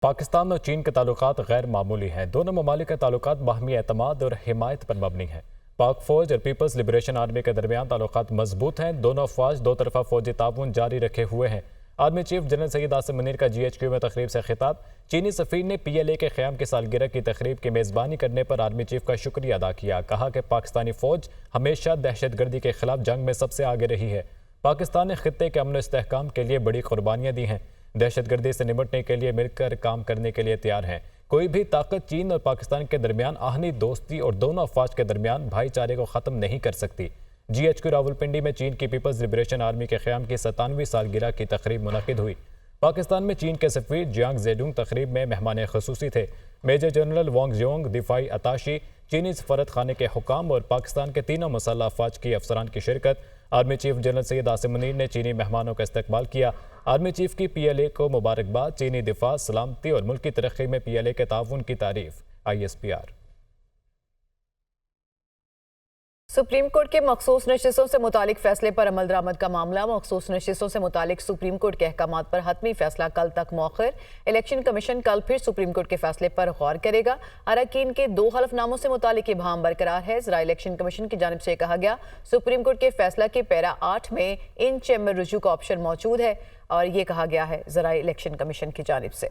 پاکستان اور چین کے تعلقات غیر معمولی ہیں۔ دونوں ممالک کے تعلقات باہمی اعتماد اور حمایت پر مبنی ہیں۔ پاک فوج اور پیپلز لبریشن آرمی کے درمیان تعلقات مضبوط ہیں۔ دونوں افواج دو طرفہ فوجی تعاون جاری رکھے ہوئے ہیں۔ Army chief general Syed Asim Munir کا GHQ میں تقریب سے خطاب۔ چینی سفیر نے PLA کے قیام کی سالگرہ کی تقریب کی میزبانی کرنے پر آرمی چیف کا شکریہ ادا کیا۔ کہا کہ پاکستانی فوج ہمیشہ دہشت گردی کے خلاف جنگ میں سب سے آگے رہی ہے۔ پاکستان نے خطے کے امن و استحکام کے لیے بڑی قربانیاں دی ہیں۔ دہشت گردی سے نمٹنے کے لیے مل کر کام کرنے کے لیے تیار ہیں۔ کوئی بھی طاقت چین اور پاکستان کے درمیان آہنی دوستی اور دونوں افواج کے درمیان بھائی چارے کو ختم نہیں کر سکتی۔ GHQ راولپنڈی میں چین کی پیپلز لبریشن آرمی کے قیام کی 97ویں سالگرہ کی تقریب منعقد ہوئی۔ پاکستان میں چین کے سفیر جیانگ زیڈونگ تقریب میں مہمان خصوصی تھے۔ میجر جنرل وانگ جیونگ دفاعی اتاشی، چینی سفارت خانے کے حکام اور پاکستان کے تینوں مسلح افواج کی افسران کی شرکت۔ Army chief general Syed Asim Munir نے چینی مہمانوں کا استقبال کیا۔ آرمی چیف کی PLA کو مبارکباد، چینی دفاع، سلامتی اور ملکی ترقی میں PLA کے تعاون کی تعریف۔ ISPR۔ سپریم کورٹ کے مخصوص نشستوں سے متعلق فیصلے پر عمل درآمد کا معاملہ۔ مخصوص نشستوں سے متعلق سپریم کورٹ کے احکامات پر حتمی فیصلہ کل تک مؤخر۔ الیکشن کمیشن کل پھر سپریم کورٹ کے فیصلے پر غور کرے گا۔ اراکین کے 2 حلف ناموں سے متعلق ابہام برقرار ہے۔ ذرائع الیکشن کمیشن کی جانب سے کہا گیا سپریم کورٹ کے فیصلہ کے پیرا 8 میں ان چیمبر رجوع کا آپشن موجود ہے، اور یہ کہا گیا ہے ذرائع الیکشن کمیشن کی جانب سے۔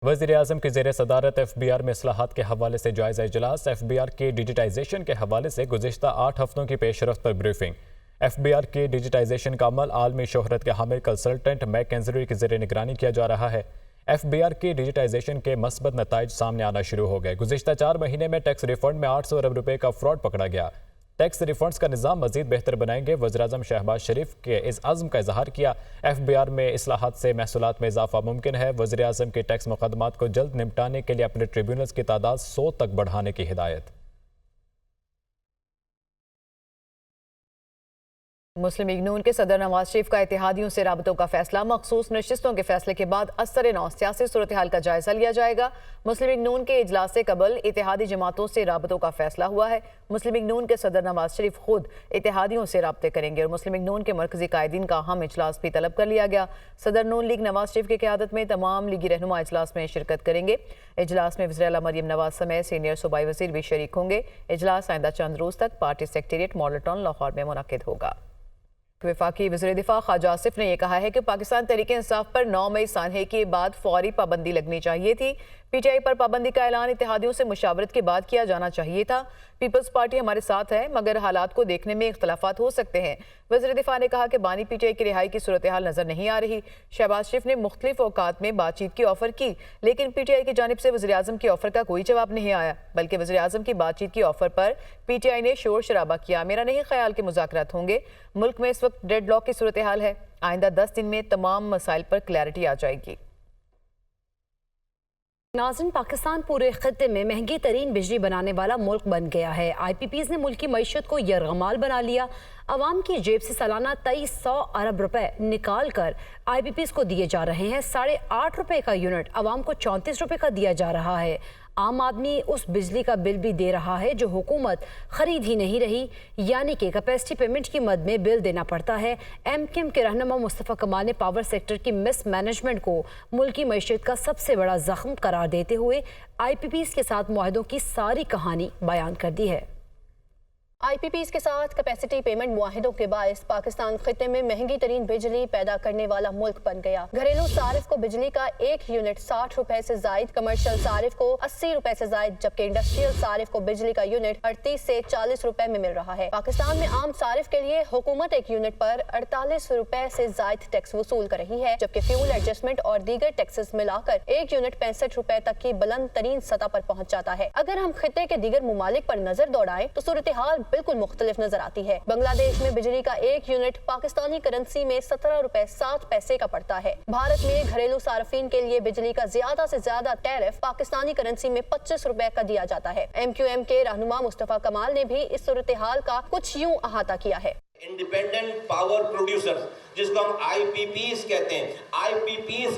وزیراعظم کی زیر صدارت FBR میں اصلاحات کے حوالے سے جائزہ اجلاس۔ FBR کے ڈیجیٹائزیشن کے حوالے سے گزشتہ 8 ہفتوں کی پیش رفت پر بریفنگ۔ FBR کے ڈیجیٹائزیشن کا عمل عالمی شہرت کے حامل کنسلٹنٹ میکنزی کی زیر نگرانی کیا جا رہا ہے۔ FBR کے ڈیجیٹائزیشن کے مثبت نتائج سامنے آنا شروع ہو گئے۔ گزشتہ 4 مہینے میں ٹیکس ریفنڈ میں 800 ارب روپے کا فراڈ پکڑا گیا۔ ٹیکس ریفنڈز کا نظام مزید بہتر بنائیں گے، وزیراعظم شہباز شریف کے اس عزم کا اظہار کیا۔ FBR میں اصلاحات سے محصولات میں اضافہ ممکن ہے۔ وزیراعظم کے ٹیکس مقدمات کو جلد نمٹانے کے لیے اپنے ٹریبیونلز کی تعداد 100 تک بڑھانے کی ہدایت۔ مسلم لیگ نون کے صدر نواز شریف کا اتحادیوں سے رابطوں کا فیصلہ۔ مخصوص نشستوں کے فیصلے کے بعد اثر نو سیاسی صورتحال کا جائزہ لیا جائے گا۔ مسلم لیگ نون کے اجلاس سے قبل اتحادی جماعتوں سے رابطوں کا فیصلہ ہوا ہے۔ مسلم لیگ نون کے صدر نواز شریف خود اتحادیوں سے رابطے کریں گے، اور مسلم لیگ نون کے مرکزی قائدین کا اہم اجلاس بھی طلب کر لیا گیا۔ صدر نون لیگ نواز شریف کی قیادت میں تمام لیگی رہنما اجلاس میں شرکت کریں گے۔ اجلاس میں وزیر اعلیٰ مریم نواز سمیت سینئر صوبائی وزیر بھی شریک ہوں گے۔ اجلاس آئندہ چند روز تک party secretariat model town Lahore میں منعقد ہوگا۔ وفاقی وزیر دفاع خواجہ آصف نے یہ کہا ہے کہ پاکستان تحریک انصاف پر 9 مئی سانحے کے بعد فوری پابندی لگنی چاہیے تھی۔ PTI پر پابندی کا اعلان اتحادیوں سے مشاورت کے بعد کیا جانا چاہیے تھا۔ پیپلز پارٹی ہمارے ساتھ ہے، مگر حالات کو دیکھنے میں اختلافات ہو سکتے ہیں۔ وزیر دفاع نے کہا کہ بانی PTI کی رہائی کی صورتحال نظر نہیں آ رہی۔ شہباز شریف نے مختلف اوقات میں بات چیت کی آفر کی، لیکن PTI کی جانب سے وزیراعظم کی آفر کا کوئی جواب نہیں آیا، بلکہ وزیراعظم کی بات چیت کی آفر پر PTI نے شور شرابہ کیا۔ میرا نہیں خیال کہ مذاکرات ہوں گے۔ ملک میں اس وقت ڈیڈ لاک کی صورتحال ہے۔ آئندہ 10 دن میں تمام مسائل پر کلیئرٹی آ جائے گی۔ ناظرین، پاکستان پورے خطے میں مہنگی ترین بجلی بنانے والا ملک بن گیا ہے۔ IPPs نے ملک کی معیشت کو یرغمال بنا لیا۔ عوام کی جیب سے سالانہ 2300 ارب روپے نکال کر IPPs کو دیے جا رہے ہیں۔ 8.5 روپے کا یونٹ عوام کو 34 روپے کا دیا جا رہا ہے۔ عام آدمی اس بجلی کا بل بھی دے رہا ہے جو حکومت خرید ہی نہیں رہی، یعنی کہ کیپیسٹی پیمنٹ کی مد میں بل دینا پڑتا ہے۔ MKM کے رہنما مصطفیٰ کمال نے پاور سیکٹر کی مس مینجمنٹ کو ملکی معیشت کا سب سے بڑا زخم قرار دیتے ہوئے IPPs کے ساتھ معاہدوں کی ساری کہانی بیان کر دی ہے۔ IPPs کے ساتھ کیپیسٹی پیمنٹ معاہدوں کے باعث پاکستان خطے میں مہنگی ترین بجلی پیدا کرنے والا ملک بن گیا۔ گھریلو صارف کو بجلی کا 1 یونٹ 60 روپے سے زائد، کمرشل صارف کو 80 روپے سے زائد، جبکہ انڈسٹریل صارف کو بجلی کا یونٹ 38 سے 40 روپے میں مل رہا ہے۔ پاکستان میں عام صارف کے لیے حکومت 1 یونٹ پر 48 روپے سے زائد ٹیکس وصول کر رہی ہے، جبکہ فیول ایڈجسٹمنٹ اور دیگر ٹیکسز ملا کر 1 یونٹ 65 روپے تک کی بلند ترین سطح پر پہنچ جاتا ہے۔ اگر ہم خطے کے دیگر ممالک پر نظر دوڑائیں تو صورتحال بالکل مختلف نظر آتی ہے۔ بنگلہ دیش میں بجلی کا 1 یونٹ پاکستانی کرنسی میں 17 روپے 7 پیسے کا پڑتا ہے۔ بھارت میں گھریلو صارفین کے لیے بجلی کا زیادہ سے زیادہ ٹیرف پاکستانی کرنسی میں 25 روپے کا دیا جاتا ہے۔ MQM کے رہنما مصطفیٰ کمال نے بھی اس صورتحال کا کچھ یوں احاطہ کیا ہے۔ انڈیپینڈنٹ پاور پروڈیوسر جس کو ہم IPPs کہتے ہیں، IPPs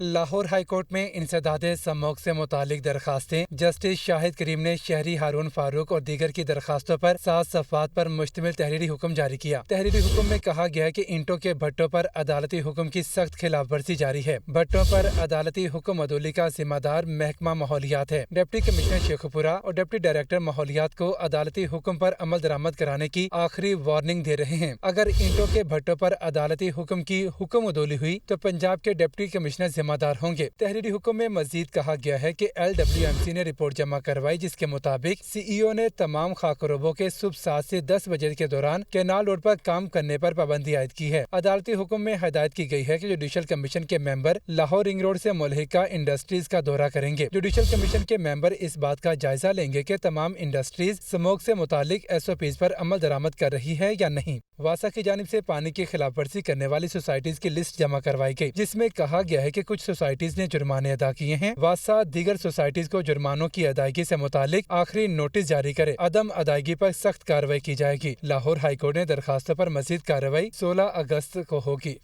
لاہور ہائی کورٹ میں انسداد سموگ سے متعلق درخواستیں جسٹس شاہد کریم نے شہری ہارون فاروق اور دیگر کی درخواستوں پر 7 صفحات پر مشتمل تحریری حکم جاری کیا۔ تحریری حکم میں کہا گیا ہے کہ اینٹوں کے بھٹوں پر عدالتی حکم کی سخت خلاف ورزی جاری ہے۔ بھٹوں پر عدالتی حکم عدولی کا ذمہ دار محکمہ ماحولیات ہے۔ ڈپٹی کمشنر شیخو پورہ اور ڈپٹی ڈائریکٹر ماحولیات کو عدالتی حکم پر عمل درآمد کرانے کی آخری وارننگ دے رہے ہیں۔ اگر اینٹوں کے بھٹوں پر عدالتی حکم کی حکم عدولی ہوئی تو پنجاب کے ڈپٹی کمشنر ذمہ دار ہوں گے۔ تحریری حکم میں مزید کہا گیا ہے کہ LWMC نے رپورٹ جمع کروائی جس کے مطابق CEO نے تمام خاکروبوں کے صبح 7 سے 10 بجے کے دوران کینال روڈ پر کام کرنے پر پابندی عائد کی ہے۔ عدالتی حکم میں ہدایت کی گئی ہے کہ جوڈیشل کمیشن کے ممبر لاہور رنگ روڈ سے ملحقہ انڈسٹریز کا دورہ کریں گے۔ جوڈیشل کمیشن کے ممبر اس بات کا جائزہ لیں گے کہ تمام انڈسٹریز اسموگ سے متعلق SOPs پر عمل درآمد کر رہی ہے یا نہیں۔ واسا کی جانب سے پانی کی خلاف ورزی کرنے والی سوسائٹیز کی لسٹ جمع کروائی گئی جس میں کہا گیا ہے کہ کچھ سوسائٹیز نے جرمانے ادا کیے ہیں۔ واسا دیگر سوسائٹیز کو جرمانوں کی ادائیگی سے متعلق آخری نوٹس جاری کرے۔ عدم ادائیگی پر سخت کارروائی کی جائے گی۔ لاہور ہائی کورٹ نے درخواستوں پر مزید کارروائی 16 اگست کو ہوگی۔